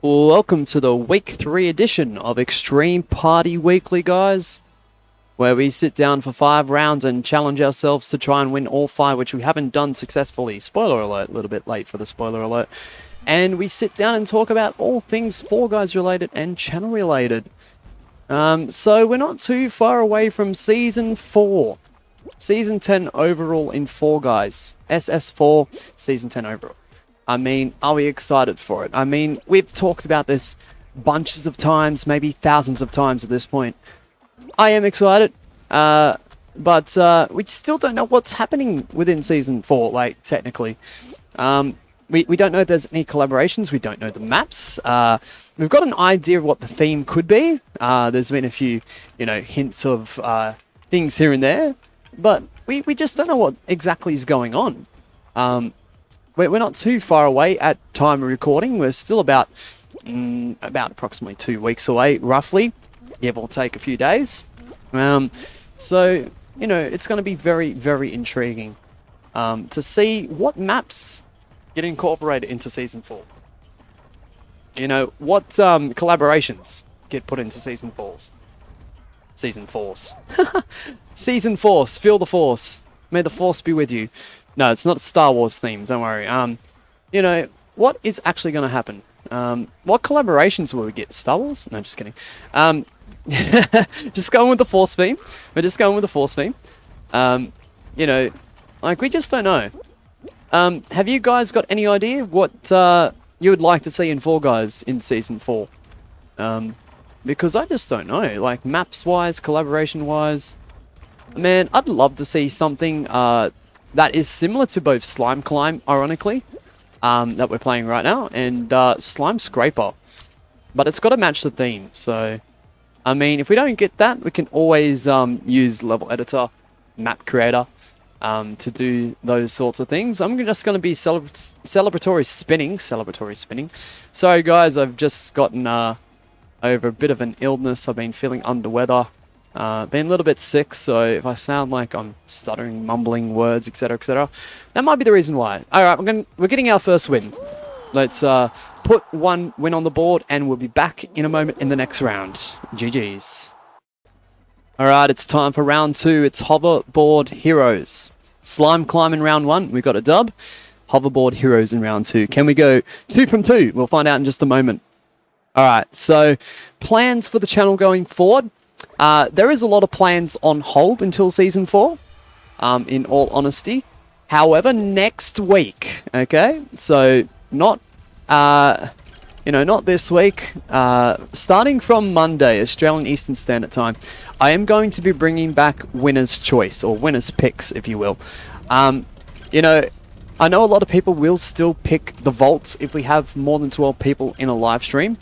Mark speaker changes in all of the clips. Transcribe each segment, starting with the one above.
Speaker 1: Welcome to the week 3 edition of X-Treme Party Weekly, guys, where we sit down for 5 rounds and challenge ourselves to try and win all 5, which we haven't done successfully. Spoiler alert, a little bit late for the spoiler alert. And we sit down and talk about all things Fall Guys related and channel related. So we're not too far away from Season 4. Season 10 overall in Fall Guys. SS4, Season 10 overall. I mean, are we excited for it? I mean, we've talked about this bunches of times, maybe thousands of times at this point. I am excited, but we still don't know what's happening within Season 4, like, technically. We don't know if there's any collaborations, we don't know the maps. We've got an idea of what the theme could be. There's been a few, hints of things here and there, but we just don't know what exactly is going on. We're not too far away at time of recording. We're still about approximately 2 weeks away, roughly, give or take a few days. So, it's going to be very, very intriguing to see what maps get incorporated into Season 4. What collaborations get put into Season 4s. Season 4s. Season Force, feel the Force. May the Force be with you. No, it's not a Star Wars theme, don't worry. What is actually going to happen? What collaborations will we get? Star Wars? No, just kidding. Just going with the Force theme. We're just going with the Force theme. We just don't know. Have you guys got any idea what you would like to see in Fall Guys in Season 4? Because I just don't know. Like, maps-wise, collaboration-wise. Man, I'd love to see something that is similar to both Slime Climb, ironically, that we're playing right now, and Slime Scraper. But it's got to match the theme, so... I mean, if we don't get that, we can always use Level Editor, Map Creator, to do those sorts of things. I'm just going to be celebratory spinning. Sorry, guys, I've just gotten over a bit of an illness. I've been feeling under weather. Been a little bit sick, so if I sound like I'm stuttering, mumbling words, etc., that might be the reason why. Alright, we're getting our first win. Let's put one win on the board, and we'll be back in a moment in the next round. GG's. Alright, it's time for round 2. It's Hoverboard Heroes. Slime Climb in round 1, we got a dub. Hoverboard Heroes in round 2. Can we go 2 from 2? We'll find out in just a moment. Alright, so plans for the channel going forward. There is a lot of plans on hold until Season 4, in all honesty. However, next week, okay, so not this week, starting from Monday, Australian Eastern Standard Time, I am going to be bringing back Winner's Choice, or Winner's Picks, if you will. I know a lot of people will still pick the vaults if we have more than 12 people in a live stream.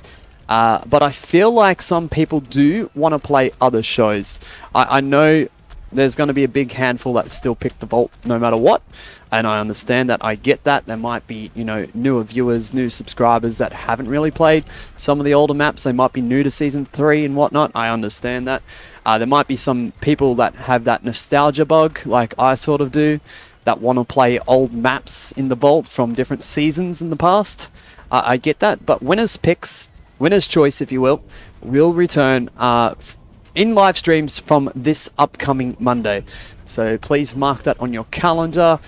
Speaker 1: But I feel like some people do want to play other shows. I know there's going to be a big handful that still pick the vault no matter what. And I understand that. I get that. There might be, newer viewers, new subscribers that haven't really played some of the older maps. They might be new to Season 3 and whatnot. I understand that. There might be some people that have that nostalgia bug, like I sort of do, that want to play old maps in the vault from different seasons in the past. I get that. But Winner's Picks... Winner's Choice, if you will return in live streams from this upcoming Monday. So please mark that on your calendar.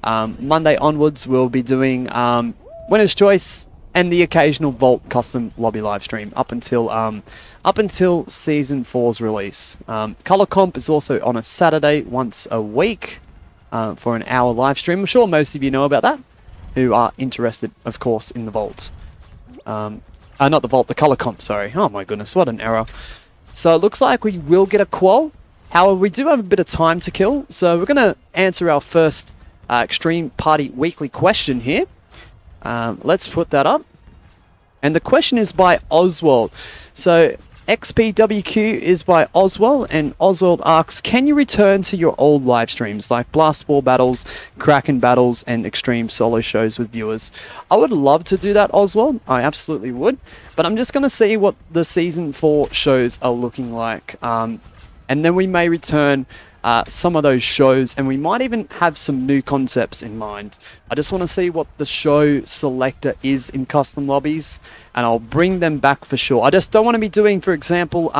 Speaker 1: Monday onwards, we'll be doing Winner's Choice and the occasional Vault custom lobby live stream up until Season 4's release. Color Comp is also on a Saturday once a week for an hour live stream. I'm sure most of you know about that, who are interested, of course, in the Vault. Not the Vault, the Color Comp, sorry. Oh my goodness, what an error. So it looks like we will get a qual. However, we do have a bit of time to kill. So we're going to answer our first X-Treme Party weekly question here. Let's put that up. And the question is by Oswald. So XPWQ is by Oswald, and Oswald asks, can you return to your old live streams like Blast Ball battles, Kraken battles, and extreme solo shows with viewers? I would love to do that, Oswald. I absolutely would. But I'm just going to see what the Season 4 shows are looking like. And then we may return some of those shows, and we might even have some new concepts in mind. I just want to see what the show selector is in custom lobbies, and I'll bring them back for sure. I just don't want to be doing, for example,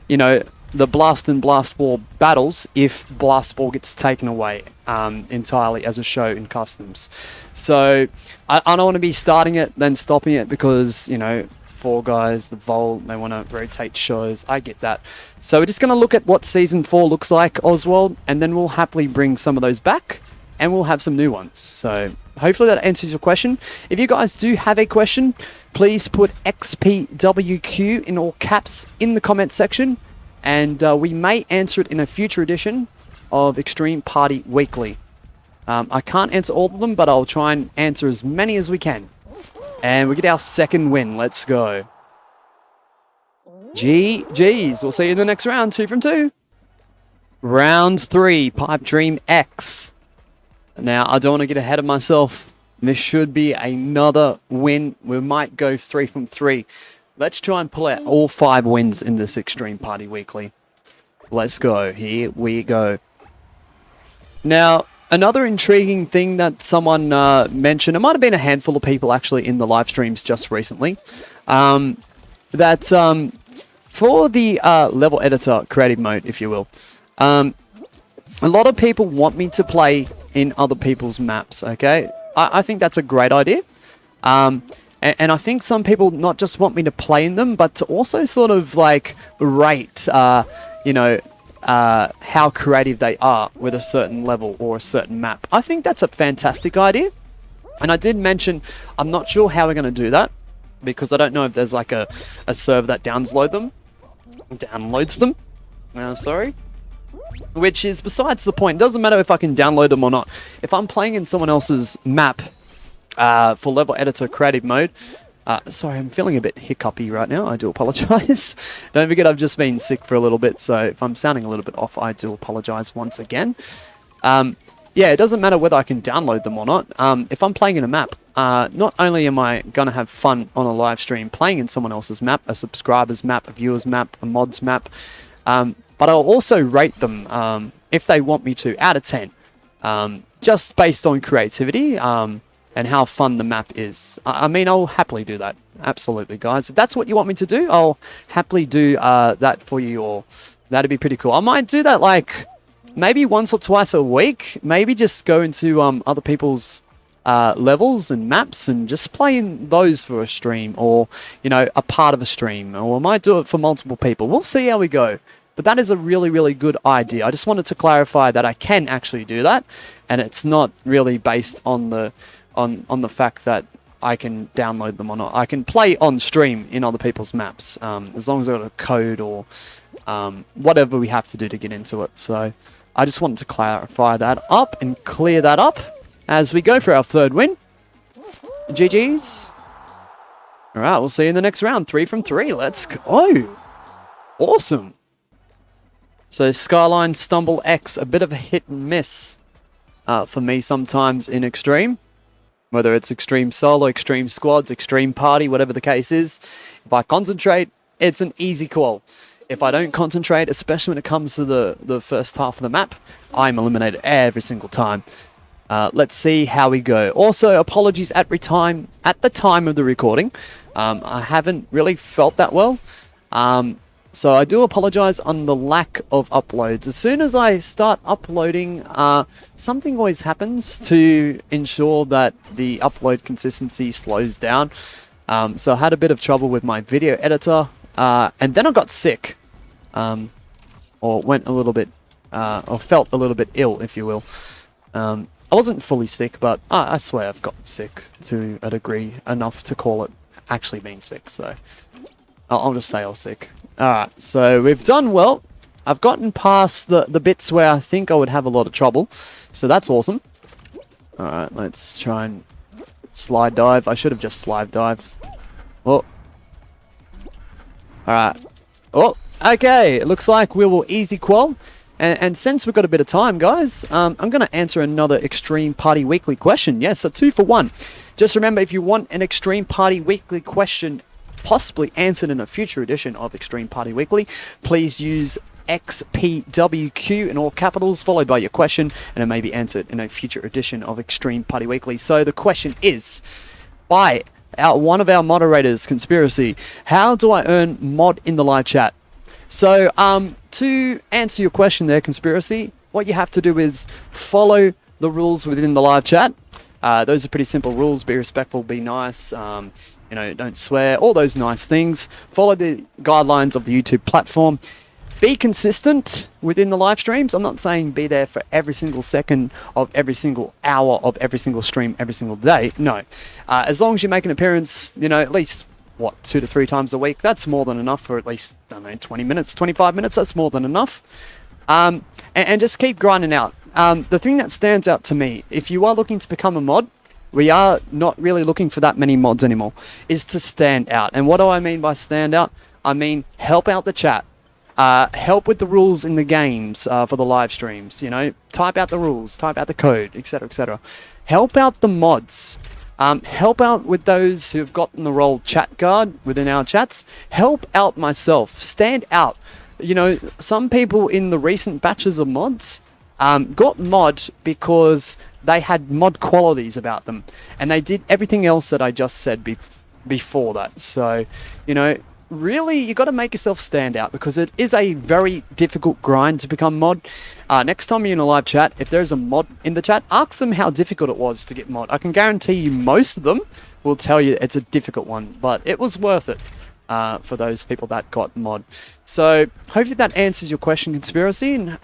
Speaker 1: you know, the Blast and Blast Ball battles if Blast Ball gets taken away entirely as a show in customs. So I don't want to be starting it then stopping it because, you know, Fall Guys, the Volt, they want to rotate shows. I get that. So we're just going to look at what Season 4 looks like, Oswald, and then we'll happily bring some of those back, and we'll have some new ones. So hopefully that answers your question. If you guys do have a question, please put XPWQ in all caps in the comment section, and we may answer it in a future edition of X-Treme Party Weekly. I can't answer all of them, but I'll try and answer as many as we can. And we get our second win. Let's go. GG's. We'll see you in the next round. 2 from 2. Round 3. Pipe Dream X. Now, I don't want to get ahead of myself. This should be another win. We might go 3 from 3. Let's try and pull out all 5 wins in this X-Treme Party Weekly. Let's go. Here we go. Now, another intriguing thing that someone mentioned, it might have been a handful of people actually in the live streams just recently, that for the level editor creative mode, if you will, a lot of people want me to play in other people's maps, okay? I think that's a great idea. And I think some people not just want me to play in them, but to also sort of like rate, you know, how creative they are with a certain level or a certain map. I think that's a fantastic idea. And I did mention, I'm not sure how we're going to do that, because I don't know if there's like a server that downloads them. Sorry. Which is besides the point. It doesn't matter if I can download them or not. If I'm playing in someone else's map for level editor creative mode, sorry, I'm feeling a bit hiccupy right now. I do apologize. Don't forget I've just been sick for a little bit, so if I'm sounding a little bit off, I do apologize once again. Yeah, it doesn't matter whether I can download them or not. If I'm playing in a map, not only am I going to have fun on a live stream playing in someone else's map, a subscriber's map, a viewer's map, a mod's map, but I'll also rate them if they want me to, out of 10, just based on creativity and how fun the map is. I mean, I'll happily do that. Absolutely, guys. If that's what you want me to do, I'll happily do that for you all. That'd be pretty cool. I might do that like maybe once or twice a week. Maybe just go into other people's levels and maps and just play in those for a stream, or, you know, a part of a stream, or I might do it for multiple people. We'll see how we go. But that is a really, really good idea. I just wanted to clarify that I can actually do that, and it's not really based on the fact that I can download them or not. I can play on stream in other people's maps, as long as I've got a code or whatever we have to do to get into it. So I just wanted to clarify that up and clear that up as we go for our third win. GG's. All right, we'll see you in the next round. 3 from 3. Let's go. Awesome. So Skyline Stumble X, a bit of a hit and miss for me sometimes in X-Treme. Whether it's X-Treme Solo, X-Treme Squads, X-Treme Party, whatever the case is. If I concentrate, it's an easy call. If I don't concentrate, especially when it comes to the first half of the map, I'm eliminated every single time. Let's see how we go. Also, apologies at the time of the recording. I haven't really felt that well. So I do apologize on the lack of uploads. As soon as I start uploading, something always happens to ensure that the upload consistency slows down. So I had a bit of trouble with my video editor, and then I got sick, or went a little bit, or felt a little bit ill, if you will. I wasn't fully sick, but I swear I've gotten sick to a degree enough to call it actually being sick. So I'll just say I was sick. Alright, so we've done well. I've gotten past the bits where I think I would have a lot of trouble. So that's awesome. Alright, let's try and slide dive. I should have just slide dive. Oh. Alright. Oh, okay. It looks like we will easy qual. And since we've got a bit of time, guys, I'm going to answer another X-Treme Party Weekly question. Yes, a 2 for 1. Just remember, if you want an X-Treme Party Weekly question possibly answered in a future edition of X-Treme Party Weekly, please use XPWQ in all capitals, followed by your question, and it may be answered in a future edition of X-Treme Party Weekly. So the question is, by one of our moderators, Conspiracy, how do I earn mod in the live chat? So to answer your question there, Conspiracy, what you have to do is follow the rules within the live chat. Those are pretty simple rules. Be respectful, be nice, don't swear, all those nice things. Follow the guidelines of the YouTube platform. Be consistent within the live streams. I'm not saying be there for every single second of every single hour of every single stream every single day. No. As long as you make an appearance, at least, 2 to 3 times a week, that's more than enough for at least, 20 minutes, 25 minutes, that's more than enough. And just keep grinding out. The thing that stands out to me, if you are looking to become a mod, we are not really looking for that many mods anymore, is to stand out. And what do I mean by stand out? I mean help out the chat. Help with the rules in the games for the live streams. Type out the rules, type out the code, etc., etc. Help out the mods. Help out with those who have gotten the role chat guard within our chats. Help out myself. Stand out. Some people in the recent batches of mods got mod because they had mod qualities about them, and they did everything else that I just said before that. So, really, you got to make yourself stand out, because it is a very difficult grind to become mod. Next time you're in a live chat, if there's a mod in the chat, ask them how difficult it was to get mod. I can guarantee you most of them will tell you it's a difficult one, but it was worth it for those people that got mod. So hopefully that answers your question, Conspiracy. And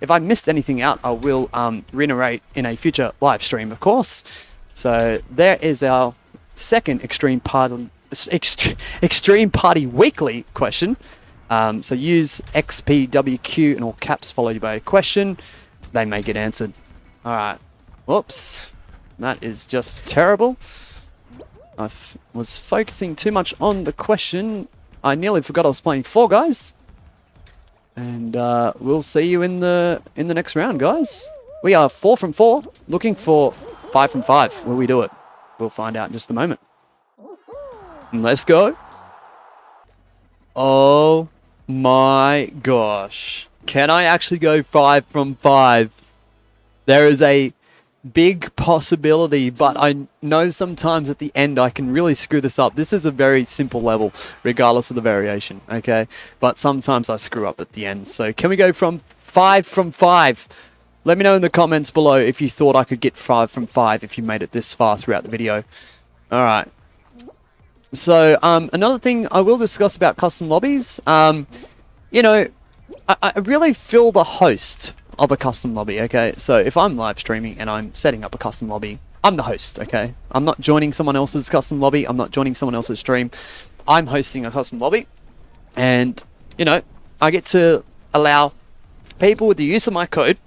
Speaker 1: if I missed anything out, I will reiterate in a future live stream, of course. So there is our second X-Treme Party Weekly question. So use XPWQ in all caps followed by a question. They may get answered. Alright. Whoops. That is just terrible. I was focusing too much on the question. I nearly forgot I was playing Fall Guys. And we'll see you in the next round, guys. We are 4 from 4, looking for 5 from 5. Will we do it? We'll find out in just a moment. Let's go. Oh my gosh. Can I actually go 5 from 5? There is a big possibility, but I know sometimes at the end I can really screw this up. This is a very simple level, regardless of the variation, okay? But sometimes I screw up at the end. So can we go from 5 from 5? Let me know in the comments below if you thought I could get 5 from 5 if you made it this far throughout the video. Alright. So, another thing I will discuss about custom lobbies, I really feel the host of a custom lobby, okay? So, if I'm live streaming and I'm setting up a custom lobby, I'm the host, okay? I'm not joining someone else's custom lobby, I'm not joining someone else's stream. I'm hosting a custom lobby, and, I get to allow people with the use of my code,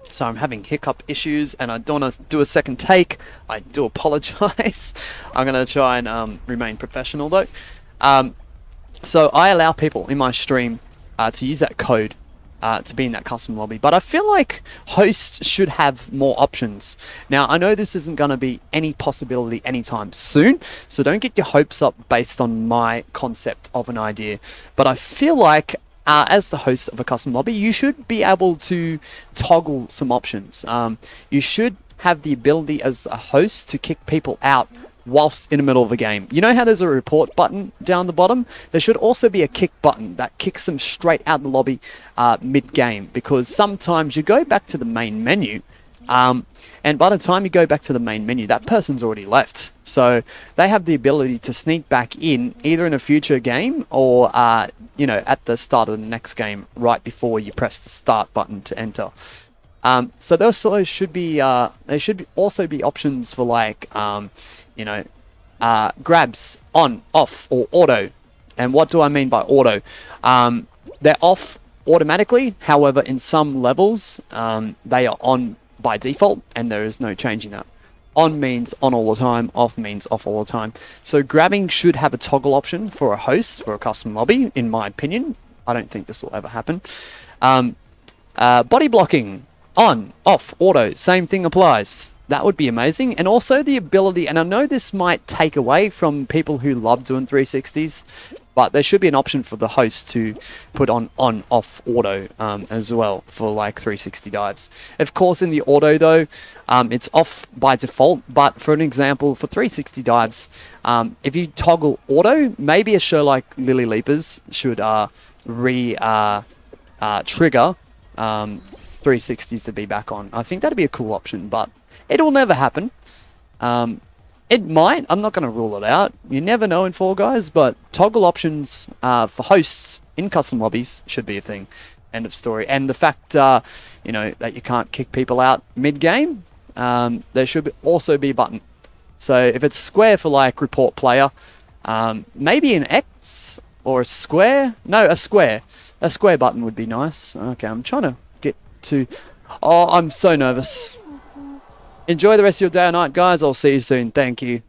Speaker 1: so I'm having hiccup issues, and I don't want to do a second take. I do apologize. I'm going to try and remain professional, though. So I allow people in my stream to use that code to be in that custom lobby. But I feel like hosts should have more options. Now, I know this isn't going to be any possibility anytime soon, so don't get your hopes up based on my concept of an idea. But I feel like as the host of a custom lobby, you should be able to toggle some options. You should have the ability as a host to kick people out whilst in the middle of a game. You know how there's a report button down the bottom? There should also be a kick button that kicks them straight out the lobby mid-game, because sometimes you go back to the main menu, and by the time you go back to the main menu, that person's already left. So they have the ability to sneak back in either in a future game or, at the start of the next game, right before you press the start button to enter. So there also should be also be options for grabs on, off, or auto. And what do I mean by auto? They're off automatically. However, in some levels, they are on by default, and there is no changing that. On means on all the time, off means off all the time. So grabbing should have a toggle option for a host, for a custom lobby, in my opinion. I don't think this will ever happen. Body blocking, on, off, auto, same thing applies. That would be amazing. And also the ability, and I know this might take away from people who love doing 360s, But there should be an option for the host to put on off auto as well for like 360 dives. Of course, in the auto though, it's off by default. But for an example, for 360 dives, if you toggle auto, maybe a show like Lily Leapers should trigger 360s to be back on. I think that'd be a cool option, but it'll never happen. It might. I'm not going to rule it out. You never know in Fall Guys, but toggle options for hosts in custom lobbies should be a thing. End of story. And the fact, you know, that you can't kick people out mid-game, there should also be a button. So if it's square for like report player, maybe an X or a square. No, a square. A square button would be nice. Okay, I'm trying to get to... Oh, I'm so nervous. Enjoy the rest of your day or night, guys. I'll see you soon. Thank you.